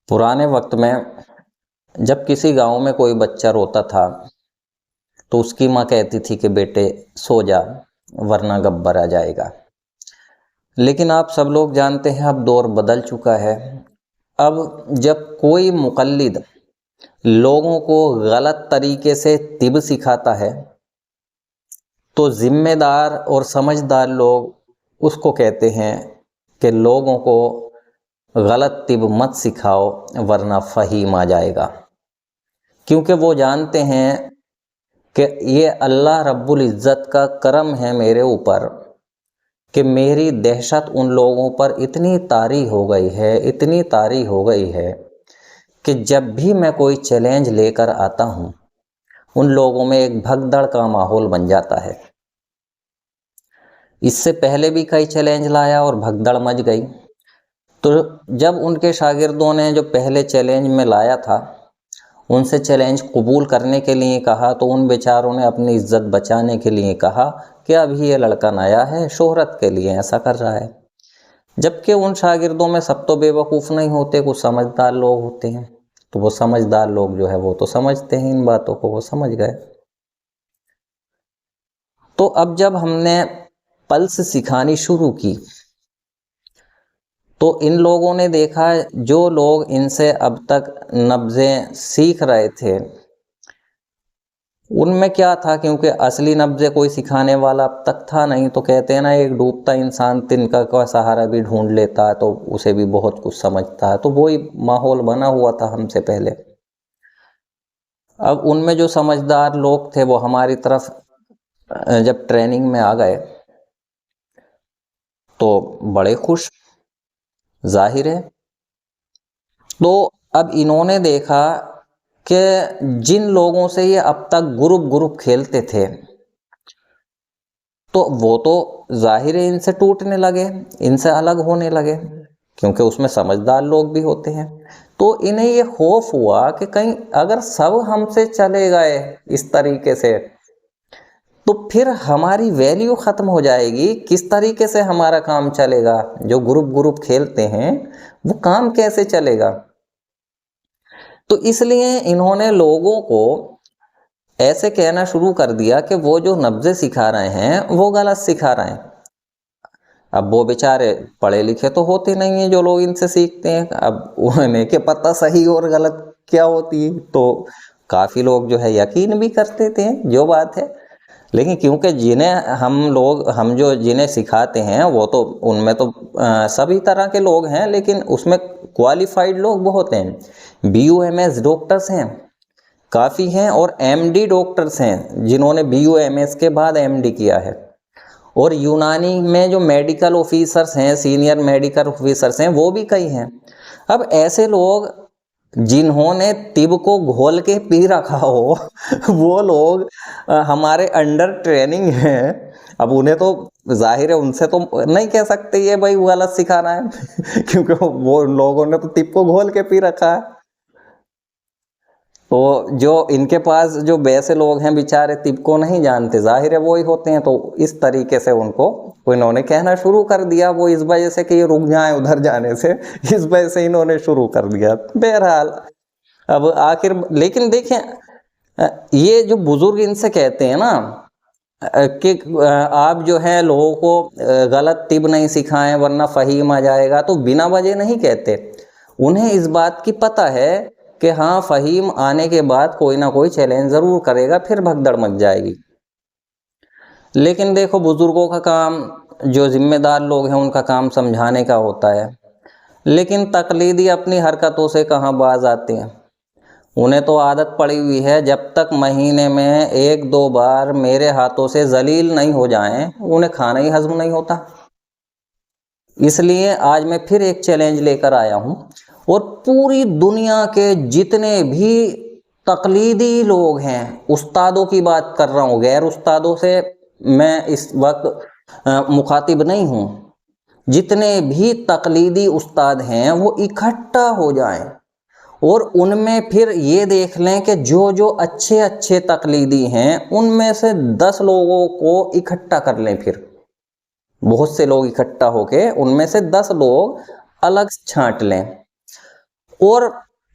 पुराने वक्त में जब किसी गांव में कोई बच्चा रोता था तो उसकी माँ कहती थी कि बेटे सो जा वरना गब्बर आ जाएगा। लेकिन आप सब लोग जानते हैं अब दौर बदल चुका है। अब जब कोई मुकल्लिद लोगों को गलत तरीके से तिब सिखाता है तो जिम्मेदार और समझदार लोग उसको कहते हैं कि लोगों को गलत तिब मत सिखाओ वरना फ़हीम आ जाएगा। क्योंकि वो जानते हैं कि ये अल्लाह रब्बुल इज़्ज़त का करम है मेरे ऊपर कि मेरी दहशत उन लोगों पर इतनी तारी हो गई है, इतनी तारी हो गई है कि जब भी मैं कोई चैलेंज लेकर आता हूँ उन लोगों में एक भगदड़ का माहौल बन जाता है। इससे पहले भी कई चैलेंज लाया और भगदड़ मच गई। तो जब उनके शागिर्दों ने जो पहले चैलेंज में लाया था उनसे चैलेंज कबूल करने के लिए कहा तो उन बेचारों ने अपनी इज्जत बचाने के लिए कहा कि अभी ये लड़का नया है, शोहरत के लिए ऐसा कर रहा है। जबकि उन शागिर्दों में सब तो बेवकूफ़ नहीं होते, कुछ समझदार लोग होते हैं। तो वो समझदार लोग जो है वो तो समझते हैं इन बातों को, वो समझ गए। तो अब जब हमने पल्स सिखानी शुरू की तो इन लोगों ने देखा जो लोग इनसे अब तक नब्ज़ें सीख रहे थे उनमें क्या था, क्योंकि असली नब्ज़ें कोई सिखाने वाला अब तक था नहीं। तो कहते हैं ना, एक डूबता इंसान तिनका का सहारा भी ढूंढ लेता है तो उसे भी बहुत कुछ समझता है। तो वही माहौल बना हुआ था हमसे पहले। अब उनमें जो समझदार लोग थे वो हमारी तरफ जब ट्रेनिंग में आ गए तो बड़े खुश, जाहिर है। तो अब इन्होंने देखा कि जिन लोगों से ये अब तक ग्रुप खेलते थे तो वो तो जाहिर है इनसे टूटने लगे, इनसे अलग होने लगे, क्योंकि उसमें समझदार लोग भी होते हैं। तो इन्हें ये खौफ हुआ कि कहीं अगर सब हमसे चले गए इस तरीके से तो फिर हमारी वैल्यू ख़त्म हो जाएगी। किस तरीके से हमारा काम चलेगा? जो ग्रुप खेलते हैं वो काम कैसे चलेगा? तो इसलिए इन्होंने लोगों को ऐसे कहना शुरू कर दिया कि वो जो नब्ज़ें सिखा रहे हैं वो गलत सिखा रहे हैं। अब वो बेचारे पढ़े लिखे तो होते नहीं हैं जो लोग इनसे सीखते हैं, अब उन्हें क्या पता सही और गलत क्या होती है। तो काफ़ी लोग जो है यकीन भी करते थे जो बात है। लेकिन क्योंकि हम जो जिन्हें सिखाते हैं वो तो उनमें तो सभी तरह के लोग हैं, लेकिन उसमें क्वालिफाइड लोग बहुत हैं। BUMS डॉक्टर्स हैं, काफ़ी हैं, और MD डॉक्टर्स हैं जिन्होंने BUMS के बाद MD किया है। और यूनानी में जो मेडिकल ऑफिसर्स हैं, सीनियर मेडिकल ऑफिसर्स हैं, वो भी कई हैं। अब ऐसे लोग जिन्होंने तिब को घोल के पी रखा हो वो लोग हमारे अंडर ट्रेनिंग हैं। अब उन्हें तो जाहिर है उनसे तो नहीं कह सकते ये भाई गलत सिखा रहा है क्योंकि वो लोगों ने तो तिब को घोल के पी रखा है। तो जो इनके पास जो वैसे लोग हैं बेचारे तिब को नहीं जानते, जाहिर है वो ही होते हैं। तो इस तरीके से उनको इन्होंने कहना शुरू कर दिया। वो इस वजह से कि ये रुक जाए उधर जाने से, इस वजह से इन्होंने शुरू कर दिया। बहरहाल अब आखिर लेकिन देखें, ये जो बुजुर्ग इनसे कहते हैं ना कि आप जो है लोगों को गलत तिब नहीं सिखाएं वरना फ़हीम आ जाएगा, तो बिना वजह नहीं कहते। उन्हें इस बात की पता है कि हाँ, फ़हीम आने के बाद कोई ना कोई चैलेंज ज़रूर करेगा, फिर भगदड़ मच जाएगी। लेकिन देखो, बुज़ुर्गों का काम, जो ज़िम्मेदार लोग हैं उनका काम समझाने का होता है। लेकिन तकलीदी अपनी हरकतों से कहाँ बाज आते हैं। उन्हें तो आदत पड़ी हुई है, जब तक महीने में 1-2 बार मेरे हाथों से जलील नहीं हो जाएं उन्हें खाना ही हजम नहीं होता। इसलिए आज मैं फिर एक चैलेंज लेकर आया हूं और पूरी दुनिया के जितने भी तकलीदी लोग हैं, उस्तादों की बात कर रहा हूं, गैर उस्तादों से मैं इस वक्त मुखातिब नहीं हूं, जितने भी तकलीदी उस्ताद हैं वो इकट्ठा हो जाएं और उनमें फिर ये देख लें कि जो जो अच्छे अच्छे तकलीदी हैं उनमें से 10 लोगों को इकट्ठा कर लें। फिर बहुत से लोग इकट्ठा होके उनमें से 10 लोग अलग छांट लें और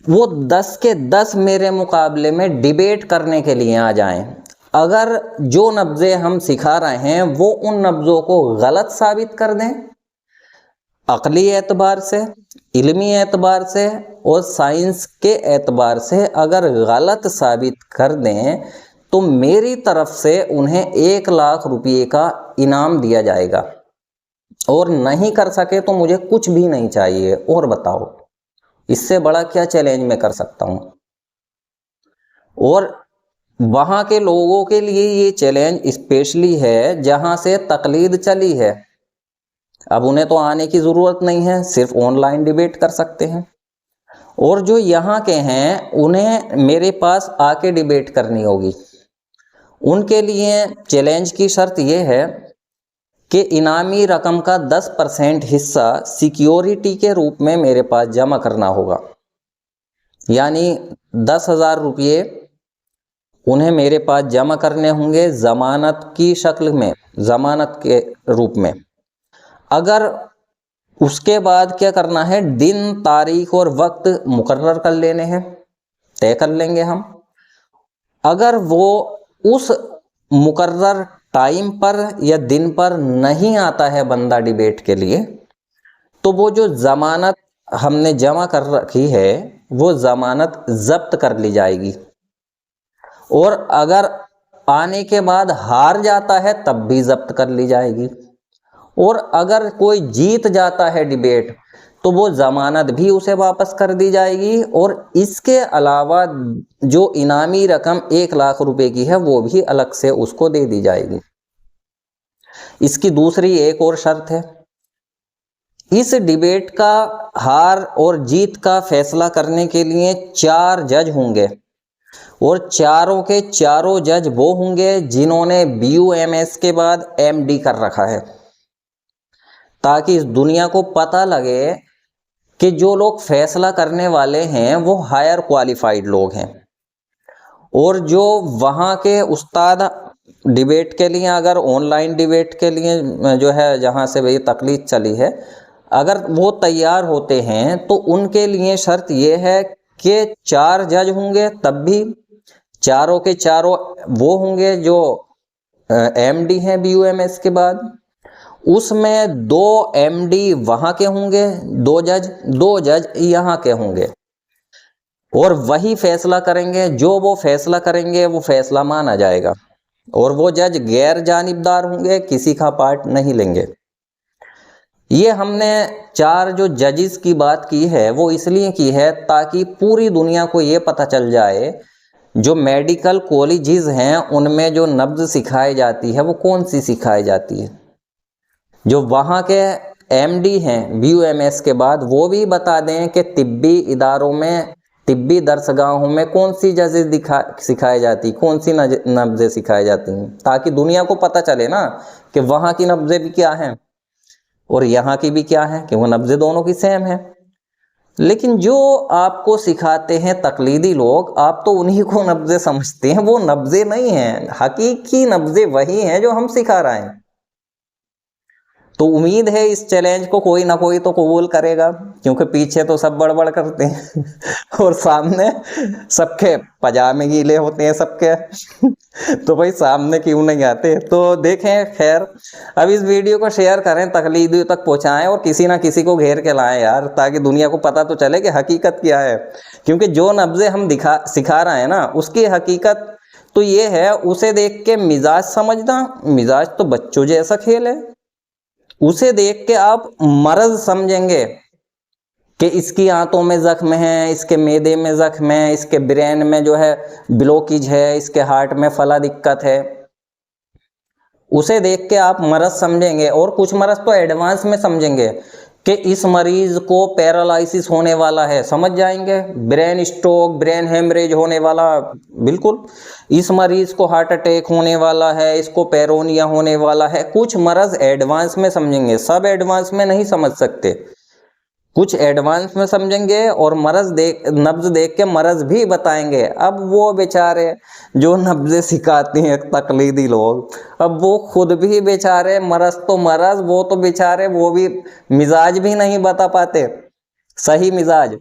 वो 10 के 10 मेरे मुकाबले में डिबेट करने के लिए आ जाएं। अगर जो नब्ज़े हम सिखा रहे हैं वो उन नब्ज़ों को गलत साबित कर दें, अक़ली एतबार से, इल्मी एतबार से और साइंस के एतबार से अगर गलत साबित कर दें तो मेरी तरफ से उन्हें 1 लाख रुपये का इनाम दिया जाएगा, और नहीं कर सके तो मुझे कुछ भी नहीं चाहिए। और बताओ इससे बड़ा क्या चैलेंज मैं कर सकता हूं। और वहां के लोगों के लिए ये चैलेंज स्पेशली है जहां से तकलीद चली है। अब उन्हें तो आने की ज़रूरत नहीं है, सिर्फ ऑनलाइन डिबेट कर सकते हैं। और जो यहाँ के हैं उन्हें मेरे पास आके डिबेट करनी होगी। उनके लिए चैलेंज की शर्त यह है कि इनामी रकम का 10% हिस्सा सिक्योरिटी के रूप में मेरे पास जमा करना होगा। यानी 10,000 रुपये उन्हें मेरे पास जमा करने होंगे ज़मानत की शक्ल में, ज़मानत के रूप में। अगर उसके बाद क्या करना है, दिन, तारीख और वक्त मुकर्रर कर लेने हैं, तय कर लेंगे हम। अगर वो उस मुकर्रर टाइम पर या दिन पर नहीं आता है बंदा डिबेट के लिए, तो वो जो ज़मानत हमने जमा कर रखी है वो ज़मानत ज़ब्त कर ली जाएगी। और अगर आने के बाद हार जाता है तब भी ज़ब्त कर ली जाएगी। और अगर कोई जीत जाता है डिबेट तो वो ज़मानत भी उसे वापस कर दी जाएगी। और इसके अलावा जो इनामी रकम 1 लाख रुपए की है वो भी अलग से उसको दे दी जाएगी। इसकी दूसरी एक और शर्त है, इस डिबेट का हार और जीत का फैसला करने के लिए 4 जज होंगे, और चारों के चारों जज वो होंगे जिन्होंने BUMS के बाद MD कर रखा है, ताकि इस दुनिया को पता लगे कि जो लोग फैसला करने वाले हैं वो हायर क्वालिफाइड लोग हैं। और जो वहाँ के उस्ताद डिबेट के लिए, अगर ऑनलाइन डिबेट के लिए जो है जहाँ से भाई तकलीफ चली है, अगर वो तैयार होते हैं तो उनके लिए शर्त ये है कि 4 जज होंगे, तब भी चारों के चारों वो होंगे जो MD हैं BUMS के बाद। उसमें 2 MD वहाँ के होंगे, 2 जज यहाँ के होंगे, और वही फैसला करेंगे। जो वो फैसला करेंगे वो फैसला माना जाएगा। और वो जज गैर जानिबदार होंगे, किसी का पार्ट नहीं लेंगे। ये हमने 4 जो जजेस की बात की है वो इसलिए की है ताकि पूरी दुनिया को ये पता चल जाए जो मेडिकल कॉलेजेस हैं उनमें जो नब्ज़ सिखाई जाती है वो कौन सी सिखाई जाती है। जो वहाँ के MD हैं BUMS के बाद वो भी बता दें कि तिब्बी इदारों में, तिब्बी दर्सगाहों में कौन सी जजेस सिखाई जाती, कौन सी नब्ज़ें सिखाई जाती हैं, ताकि दुनिया को पता चले ना कि वहाँ की नब्ज़ें भी क्या हैं और यहाँ की भी क्या हैं, कि वो नब्ज़ें दोनों की सेम है। लेकिन जो आपको सिखाते हैं तकलीदी लोग, आप तो उन्हीं को नब्ज़ें समझते हैं, वो नब्ज़ें नहीं हैं। हकीकी नब्ज़ें वही हैं जो हम सिखा रहे हैं। तो उम्मीद है इस चैलेंज को कोई ना कोई तो कबूल करेगा, क्योंकि पीछे तो सब बड़बड़ करते हैं और सामने सबके पजामे गीले होते हैं सबके तो भाई सामने क्यों नहीं आते। तो देखें, खैर अब इस वीडियो को शेयर करें, तकलीदियों तक पहुंचाएं और किसी ना किसी को घेर के लाएं यार, ताकि दुनिया को पता तो चले कि हकीकत क्या है। क्योंकि जो नब्ज़ें हम सिखा रहे हैं ना उसकी हकीकत तो ये है, उसे देख के मिजाज समझना, मिजाज तो बच्चों जैसा खेल है। उसे देख के आप मर्ज समझेंगे कि इसकी आंतों में जख्म है, इसके मैदे में जख्म है, इसके ब्रेन में जो है ब्लॉकेज है, इसके हार्ट में फला दिक्कत है। उसे देख के आप मर्ज समझेंगे। और कुछ मर्ज तो एडवांस में समझेंगे कि इस मरीज को पैरालिसिस होने वाला है, समझ जाएंगे, ब्रेन स्ट्रोक, ब्रेन हेमरेज होने वाला, बिल्कुल, इस मरीज को हार्ट अटैक होने वाला है, इसको पेरोनिया होने वाला है। कुछ मर्ज एडवांस में समझेंगे, सब एडवांस में नहीं समझ सकते, कुछ एडवांस में समझेंगे और नब्ज देख के मर्ज भी बताएंगे। अब वो बेचारे जो नब्ज़ें सिखाते हैं तकलीदी लोग, अब वो खुद भी बेचारे मर्ज तो मर्ज, वो तो बेचारे वो भी मिजाज भी नहीं बता पाते, सही मिजाज।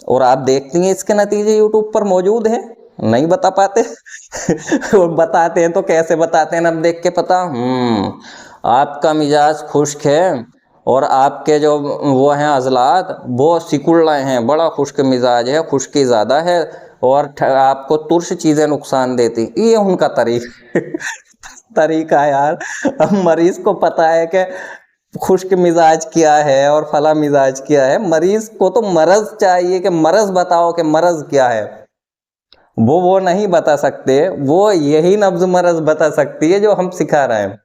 और आप देखती हैं इसके नतीजे यूट्यूब पर मौजूद हैं, नहीं बता पाते। और बताते हैं तो कैसे बताते हैं, अब देख के पता, आपका मिजाज खुश्क है और आपके जो वो हैं अजलात वो सिकुड़ रहे हैं, बड़ा खुश्क मिजाज है, खुश्की ज़्यादा है और आपको तुर्श चीज़ें नुकसान देती, ये उनका तरीका यार। अब मरीज को पता है कि खुश्क मिजाज क्या है और फला मिजाज क्या है, मरीज को तो मरज चाहिए कि मरज बताओ कि मरज क्या है। वो नहीं बता सकते, वो यही नब्ज मरज बता सकती है जो हम सिखा रहे हैं।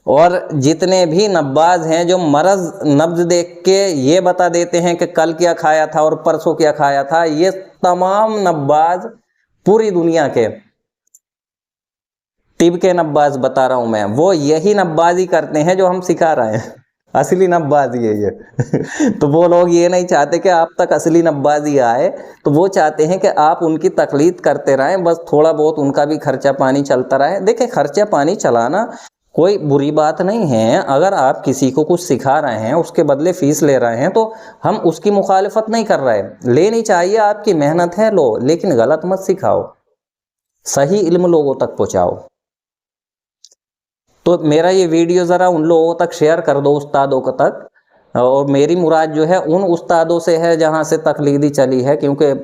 और जितने भी नब्बाज हैं जो मरज नब्ज देख के ये बता देते हैं कि कल क्या खाया था और परसों क्या खाया था, ये तमाम नब्बाज पूरी दुनिया के तिब के नब्बाज बता रहा हूं मैं, वो यही नब्बाजी करते हैं जो हम सिखा रहे हैं। असली नब्बाजी है ये। तो वो लोग ये नहीं चाहते कि आप तक असली नब्बाजी आए, तो वो चाहते हैं कि आप उनकी तकलीद करते रहें, बस थोड़ा बहुत उनका भी खर्चा पानी चलता रहे। देखिए, खर्चा पानी चलाना कोई बुरी बात नहीं है, अगर आप किसी को कुछ सिखा रहे हैं उसके बदले फीस ले रहे हैं तो हम उसकी मुखालिफत नहीं कर रहे, लेनी चाहिए, आपकी मेहनत है लो, लेकिन गलत मत सिखाओ, सही इल्म लोगों तक पहुंचाओ। तो मेरा ये वीडियो ज़रा उन लोगों तक शेयर कर दो, उस्तादों को तक। और मेरी मुराद जो है उन उस्तादों से है जहाँ से तकलीदी चली है, क्योंकि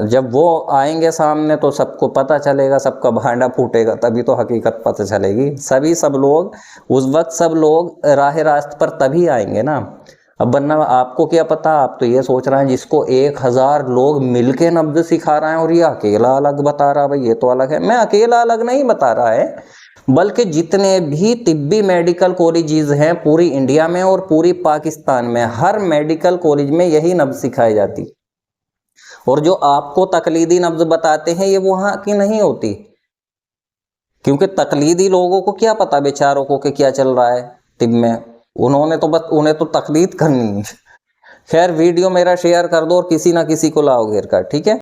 जब वो आएंगे सामने तो सबको पता चलेगा, सबका भांडा फूटेगा, तभी तो हकीकत पता चलेगी। सब लोग उस वक्त सब लोग राह रास्त पर तभी आएंगे ना। अब वरना आपको क्या पता, आप तो ये सोच रहे हैं जिसको 1000 लोग मिलके नब्ज सिखा रहे हैं और ये अकेला अलग बता रहा, भाई ये तो अलग है। मैं अकेला अलग नहीं बता रहा है, बल्कि जितने भी तिब्बी मेडिकल कॉलेजेस हैं पूरी इंडिया में और पूरी पाकिस्तान में, हर मेडिकल कॉलेज में यही नब्ज सिखाई जाती। और जो आपको तकलीदी नब्ज बताते हैं ये वहां की नहीं होती, क्योंकि तकलीदी लोगों को क्या पता बेचारों को कि क्या चल रहा है तिब में, उन्होंने तो बस उन्हें तो तकलीद करनी है। खैर, वीडियो मेरा शेयर कर दो और किसी ना किसी को लाओ घेर कर, ठीक है।